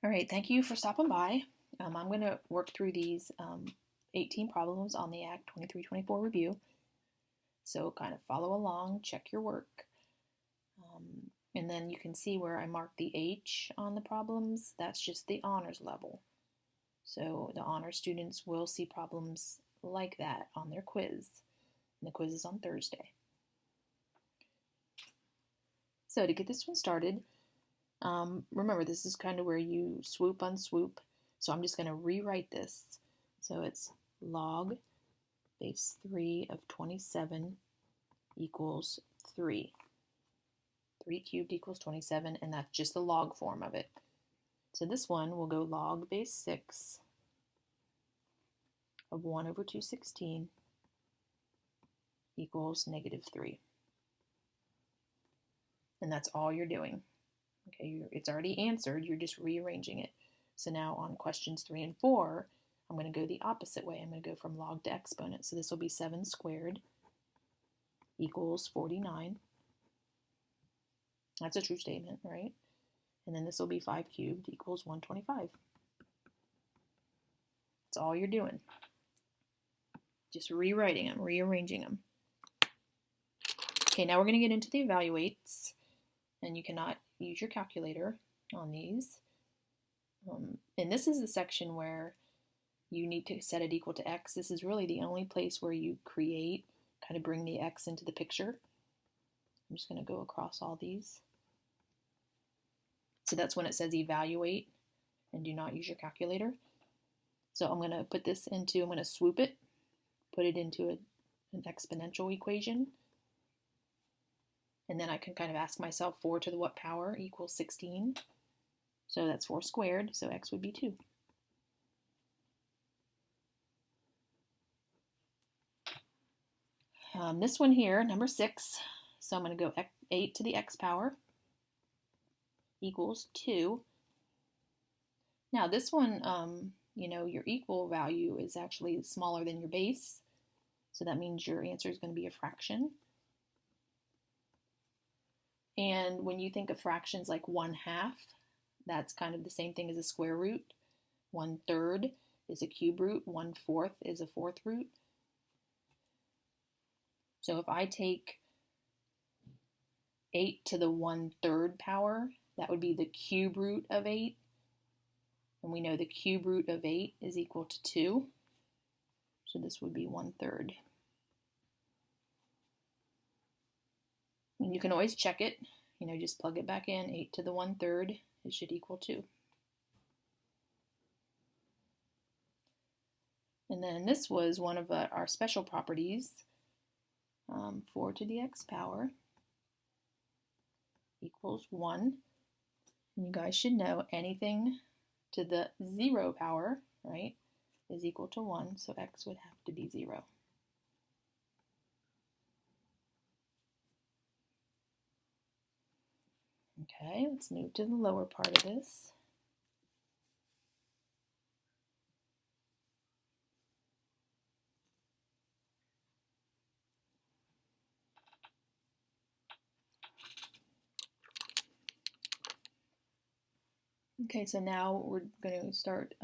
All right, thank you for stopping by. I'm going to work through these 18 problems on the Act 23-24 review. So kind of follow along, check your work. And then you can see where I marked the H on the problems. That's just the honors level. So the honors students will see problems like that on their quiz. And the quiz is on Thursday. So to get this one started, remember this is kind of where you swoop unswoop. So I'm just going to rewrite this. So it's log base 3 of 27 equals 3. 3 cubed equals 27, and that's just the log form of it. So this one will go log base 6 of 1 over 216 equals negative 3. And that's all you're doing. Okay, it's already answered, you're just rearranging it. So now on questions 3 and 4, I'm going to go the opposite way. I'm going to go from log to exponent. So this will be 7 squared equals 49. That's a true statement, right? And then this will be 5 cubed equals 125. That's all you're doing. Just rewriting them, rearranging them. Okay, now we're going to get into the evaluates. And you cannot use your calculator on these. And this is the section where you need to set it equal to x. This is really the only place where you create, kind of bring the x into the picture. I'm just going to go across all these. So that's when it says evaluate and do not use your calculator. So I'm going to put this into, I'm going to swoop it, put it into an exponential equation. And then I can kind of ask myself 4 to the what power equals 16. So that's 4 squared, so x would be 2. This one here, number 6, so I'm going to go 8 to the x power equals 2. Now this one, your equal value is actually smaller than your base, so that means your answer is going to be a fraction. And when you think of fractions like 1/2, that's kind of the same thing as a square root. 1/3 is a cube root. 1/4 is a fourth root. So if I take 8 to the 1/3 power, that would be the cube root of 8. And we know the cube root of 8 is equal to 2. So this would be 1/3. And you can always check it, just plug it back in, 8 to the 1/3, it should equal 2. And then this was one of our special properties, 4 to the x power equals 1. And you guys should know anything to the 0 power, right, is equal to 1, so x would have to be 0. Okay, let's move to the lower part of this. Okay, so now we're going to start,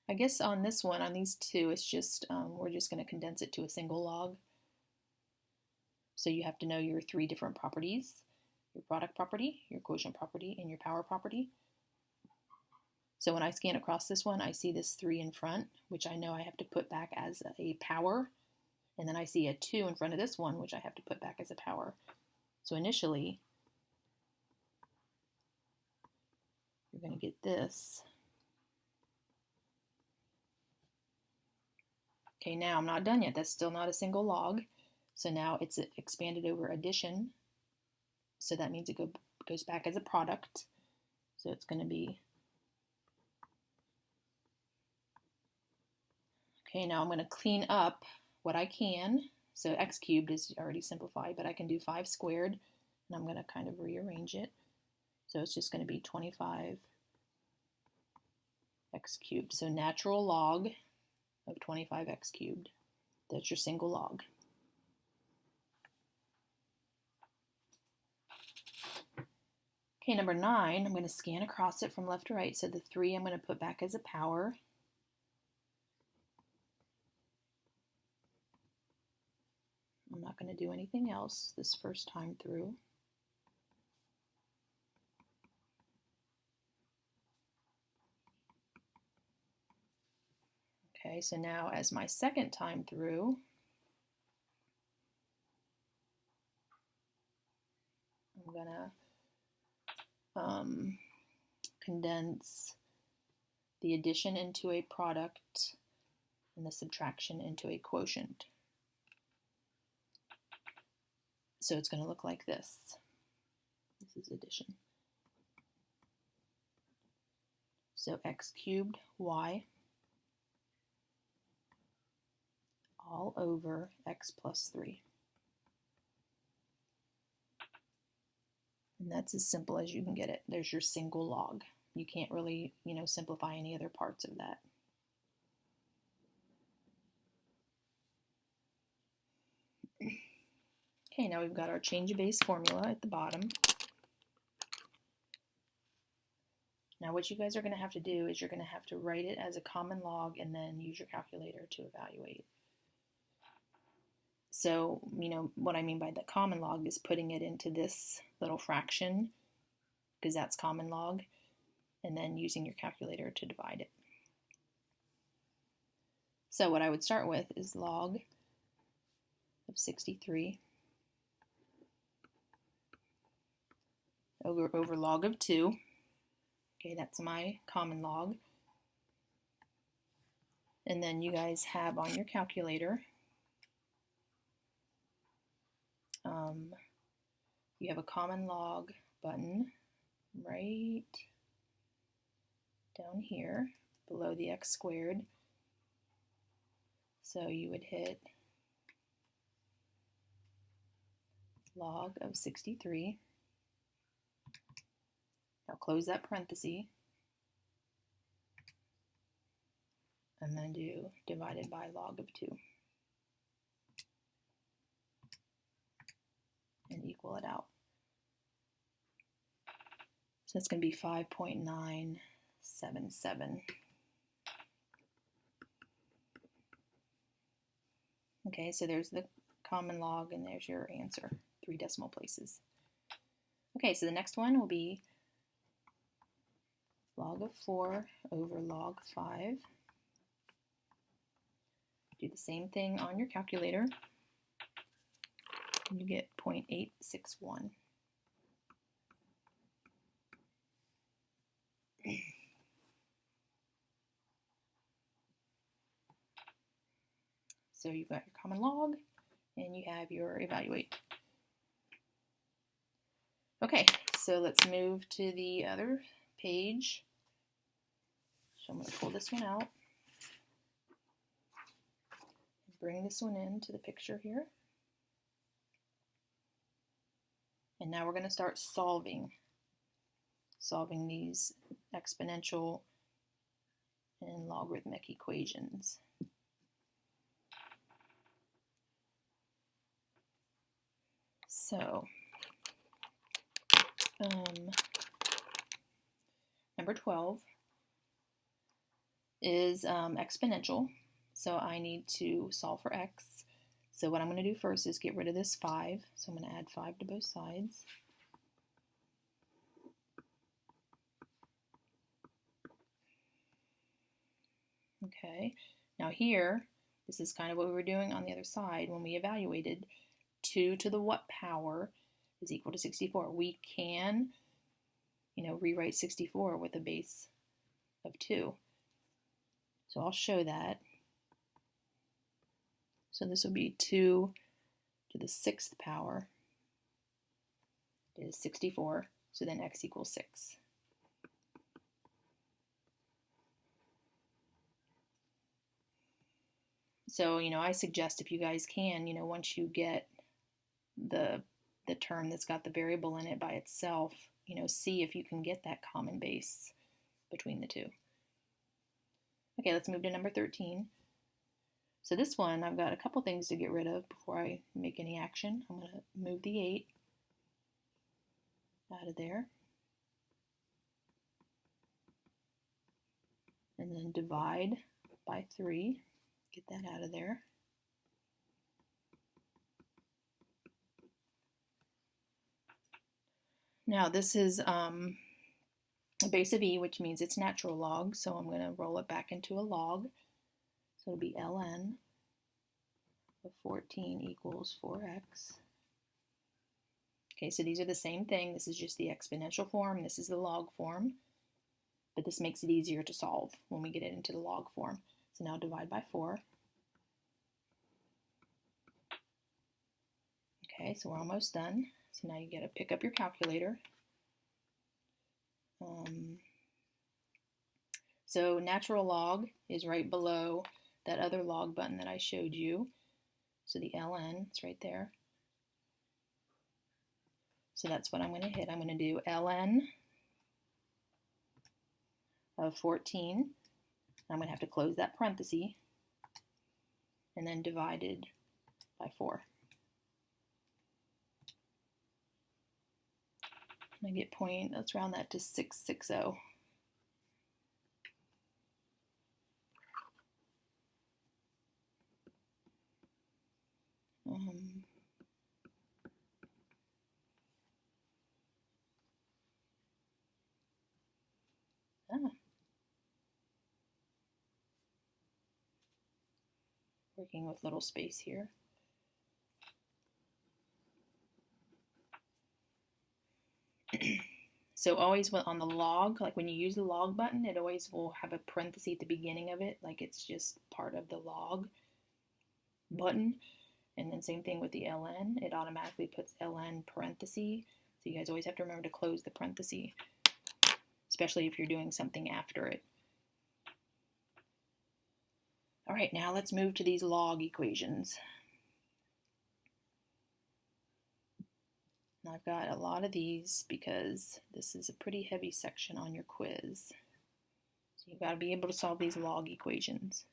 I guess on this one, on these two, it's just, we're just going to condense it to a single log. So you have to know your 3 different properties: your product property, your quotient property, and your power property. So when I scan across this one, I see this 3 in front, which I know I have to put back as a power. And then I see a 2 in front of this one, which I have to put back as a power. So initially, you're going to get this. Okay, now I'm not done yet. That's still not a single log. So now it's expanded over addition. So that means it goes back as a product. So it's going to be, okay, now I'm going to clean up what I can. So x cubed is already simplified, but I can do 5 squared, and I'm going to kind of rearrange it. So it's just going to be 25 x cubed. So natural log of 25 x cubed. That's your single log. Okay, number 9, I'm going to scan across it from left to right. So the 3 I'm going to put back as a power. I'm not going to do anything else this first time through. Okay, so now as my second time through, I'm going to condense the addition into a product and the subtraction into a quotient. So it's going to look like this. This is addition. So x cubed y all over x plus 3. And that's as simple as you can get it. There's your single log. You can't really, simplify any other parts of that. Okay, now we've got our change of base formula at the bottom. Now what you guys are going to have to do is you're going to have to write it as a common log and then use your calculator to evaluate. So, what I mean by the common log is putting it into this little fraction, because that's common log, and then using your calculator to divide it. So what I would start with is log of 63 over log of 2. Okay, that's my common log. And then you guys have on your calculator, you have a common log button right down here below the x squared. So you would hit log of 63. Now close that parenthesis and then do divided by log of 2 and equal it out. So it's going to be 5.977. Okay, so there's the common log and there's your answer, 3 decimal places. Okay, so the next one will be log of 4 over log 5. Do the same thing on your calculator. You get 0.861. So you've got your common log and you have your evaluate. Okay, so let's move to the other page. So I'm going to pull this one out. Bring this one into the picture here. And now we're going to start solving these exponential and logarithmic equations. So, number 12 is exponential. So I need to solve for x. So what I'm going to do first is get rid of this 5. So I'm going to add 5 to both sides. Okay, now here, this is kind of what we were doing on the other side when we evaluated. 2 to the what power is equal to 64. We can, rewrite 64 with a base of 2. So I'll show that. So this will be 2 to the 6th power is 64. So then x equals 6. So, I suggest if you guys can, once you get the term that's got the variable in it by itself, see if you can get that common base between the two. Okay, let's move to number 13. So this one, I've got a couple things to get rid of before I make any action. I'm going to move the 8 out of there. and then divide by 3. Get that out of there. Now this is a base of e, which means it's natural log, so I'm going to roll it back into a log. So it'll be ln of 14 equals 4x. Okay, so these are the same thing. This is just the exponential form. This is the log form. But this makes it easier to solve when we get it into the log form. So now divide by 4. Okay, so we're almost done. So now you got to pick up your calculator. So natural log is right below that other log button that I showed you. So the ln is right there. So that's what I'm going to hit. I'm going to do ln of 14. I'm going to have to close that parenthesis and then divided by 4. And I get point, let's round that to 660. Working with little space here. So always on the log, like when you use the log button, it always will have a parenthesis at the beginning of it, like it's just part of the log button. And then same thing with the ln, it automatically puts ln parenthesis. So you guys always have to remember to close the parenthesis, especially if you're doing something after it. All right, now let's move to these log equations. Now I've got a lot of these because this is a pretty heavy section on your quiz. So you've got to be able to solve these log equations.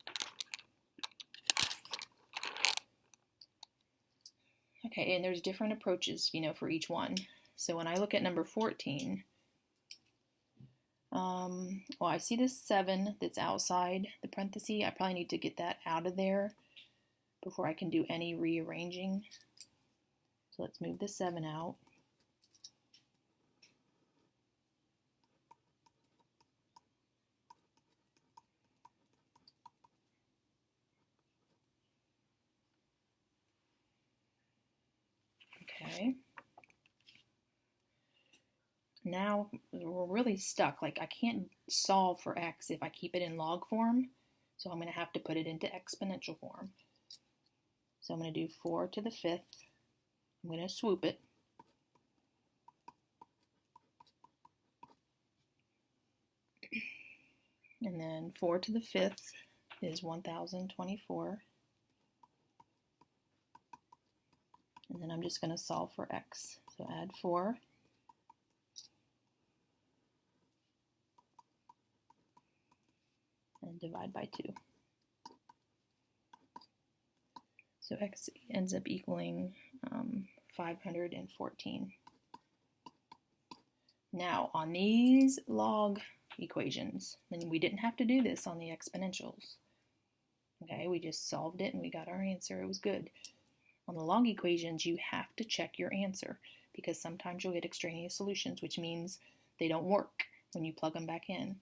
Okay, and there's different approaches, for each one. So when I look at number 14, well, I see this 7 that's outside the parenthesis. I probably need to get that out of there before I can do any rearranging. So let's move the 7 out. Okay. Now we're really stuck. Like I can't solve for x if I keep it in log form. So I'm going to have to put it into exponential form. So I'm going to do 4 to the 5th. I'm going to swoop it. And then 4 to the 5th is 1024. And then I'm just going to solve for x. So add 4. And divide by 2. So x ends up equaling 514. Now on these log equations, and we didn't have to do this on the exponentials. Okay, we just solved it and we got our answer. It was good. On the log equations, you have to check your answer because sometimes you'll get extraneous solutions, which means they don't work when you plug them back in.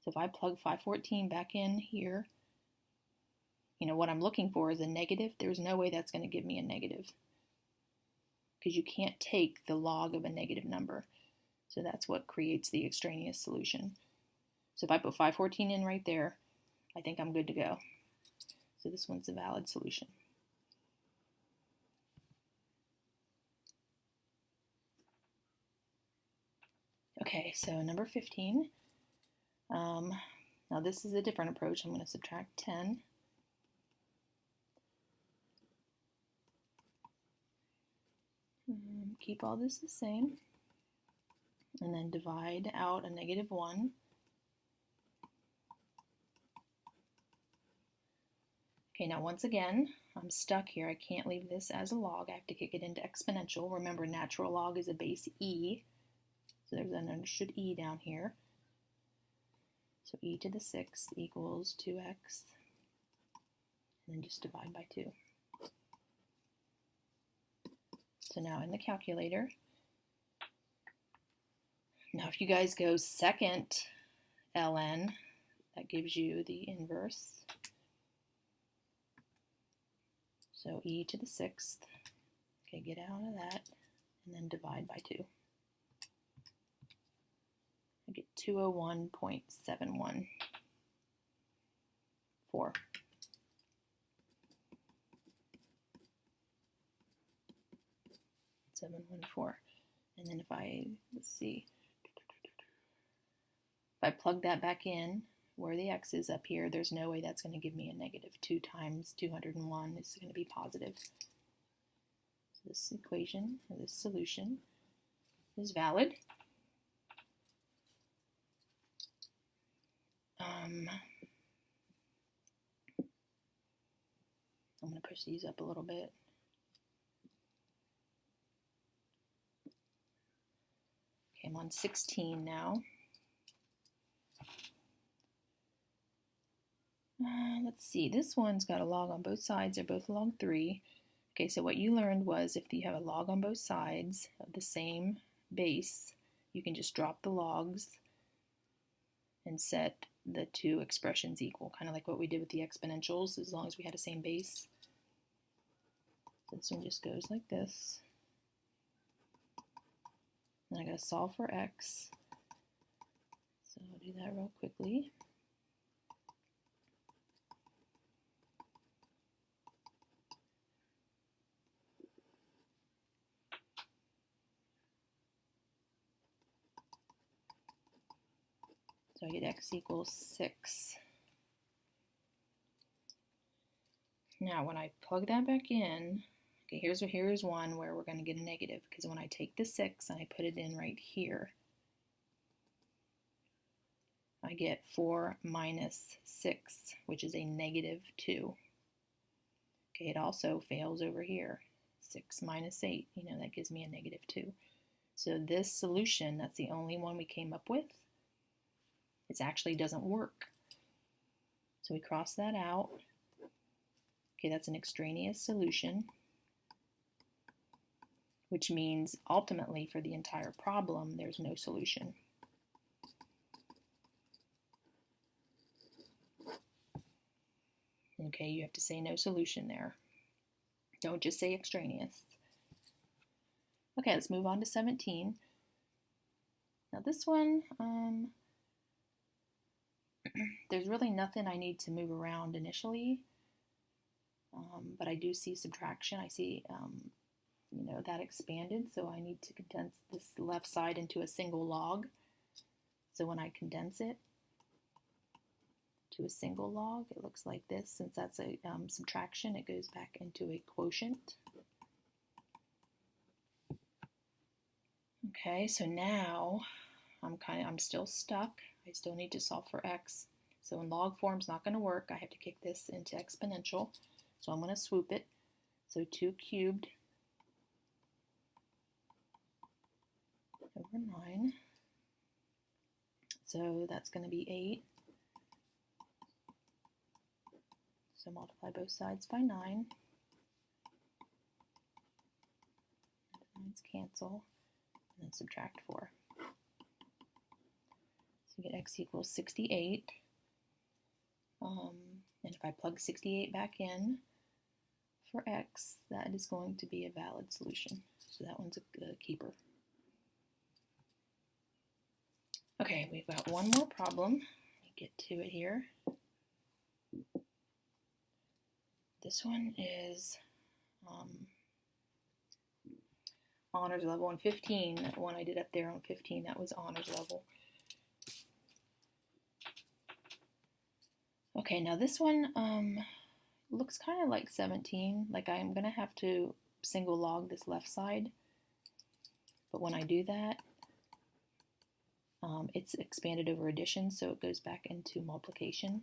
So if I plug 514 back in here, what I'm looking for is a negative. There's no way that's going to give me a negative because you can't take the log of a negative number. So that's what creates the extraneous solution. So if I put 514 in right there, I think I'm good to go. So this one's a valid solution. Okay, so number 15. Now this is a different approach. I'm going to subtract 10. Keep all this the same. And then divide out a negative 1. Okay, now once again, I'm stuck here. I can't leave this as a log. I have to kick it into exponential. Remember, natural log is a base e. So there's an understood e down here. So e to the 6th equals 2x, and then just divide by 2. So now in the calculator, now if you guys go second ln, that gives you the inverse. So e to the 6th, okay, get out of that, and then divide by 2. I get 201.714. 714. And then if I, let's see, if I plug that back in where the x is up here, there's no way that's going to give me a negative. 2 times 201 is going to be positive. So this equation, or this solution, is valid. I'm going to push these up a little bit. Okay, I'm on 16 now. Let's see, this one's got a log on both sides. They're both log 3. Okay, so what you learned was if you have a log on both sides of the same base, you can just drop the logs and set the two expressions equal, kind of like what we did with the exponentials, as long as we had the same base. So this one just goes like this. And I gotta solve for x. So I'll do that real quickly. So I get x equals 6. Now when I plug that back in, okay, here's one where we're going to get a negative, because when I take the 6 and I put it in right here, I get 4 minus 6, which is a negative 2. Okay, it also fails over here. 6 minus 8, that gives me a negative 2. So this solution, that's the only one we came up with. It actually doesn't work. So we cross that out. Okay, that's an extraneous solution, which means ultimately for the entire problem, there's no solution. Okay, you have to say no solution there. Don't just say extraneous. Okay, let's move on to 17. Now this one, there's really nothing I need to move around initially, but I do see subtraction. I see, that expanded, so I need to condense this left side into a single log. So when I condense it to a single log, it looks like this. Since that's a subtraction, it goes back into a quotient. Okay, so now I'm still stuck. I still need to solve for x. So in log form it's not going to work. I have to kick this into exponential. So I'm going to swoop it. So 2 cubed over 9. So that's going to be 8. So multiply both sides by 9. 9's cancel. And then subtract 4. So you get x equals 68. And if I plug 68 back in for x, that is going to be a valid solution. So that one's a keeper. Okay, we've got one more problem. Let me get to it here. This one is honors level on 15. That one I did up there on 15, that was honors level. Okay, now this one looks kind of like 17. Like I'm going to have to single log this left side. But when I do that, it's expanded over addition, so it goes back into multiplication.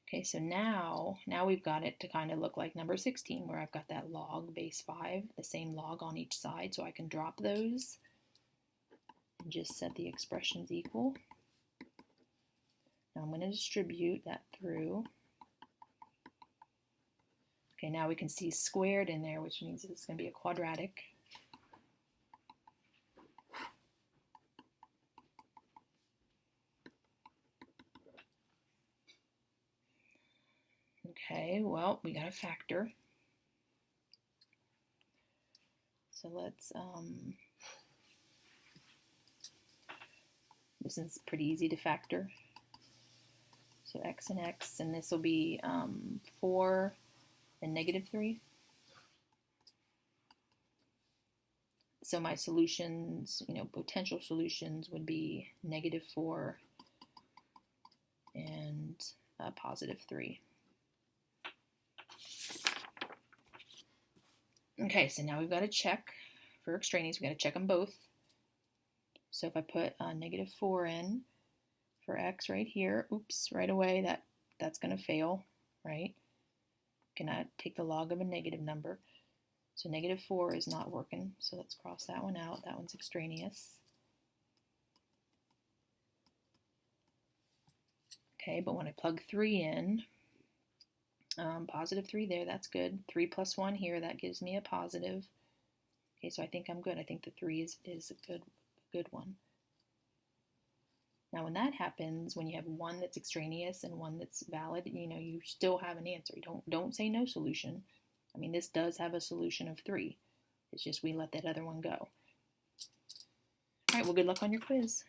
Okay, so now we've got it to kind of look like number 16, where I've got that log base 5, the same log on each side, so I can drop those. and just set the expressions equal. Now I'm going to distribute that through. Okay, now we can see squared in there, which means it's going to be a quadratic. Okay, well, we got a factor. So let's, this is pretty easy to factor. So x, and this will be 4 and -3. So my solutions, potential solutions would be -4 and +3. Okay, so now we've got to check for extraneous. We've got to check them both. So if I put -4 in for x right here, oops, right away that's going to fail, right? Cannot take the log of a negative number. So -4 is not working. So let's cross that one out. That one's extraneous. Okay, but when I plug 3 in, +3 there, that's good. 3 plus 1 here, that gives me a positive. Okay, so I think I'm good. I think the 3 is a good one. Now when that happens, when you have one that's extraneous and one that's valid, you still have an answer. Don't say no solution. I mean, this does have a solution of 3. It's just we let that other one go. All right, well, good luck on your quiz.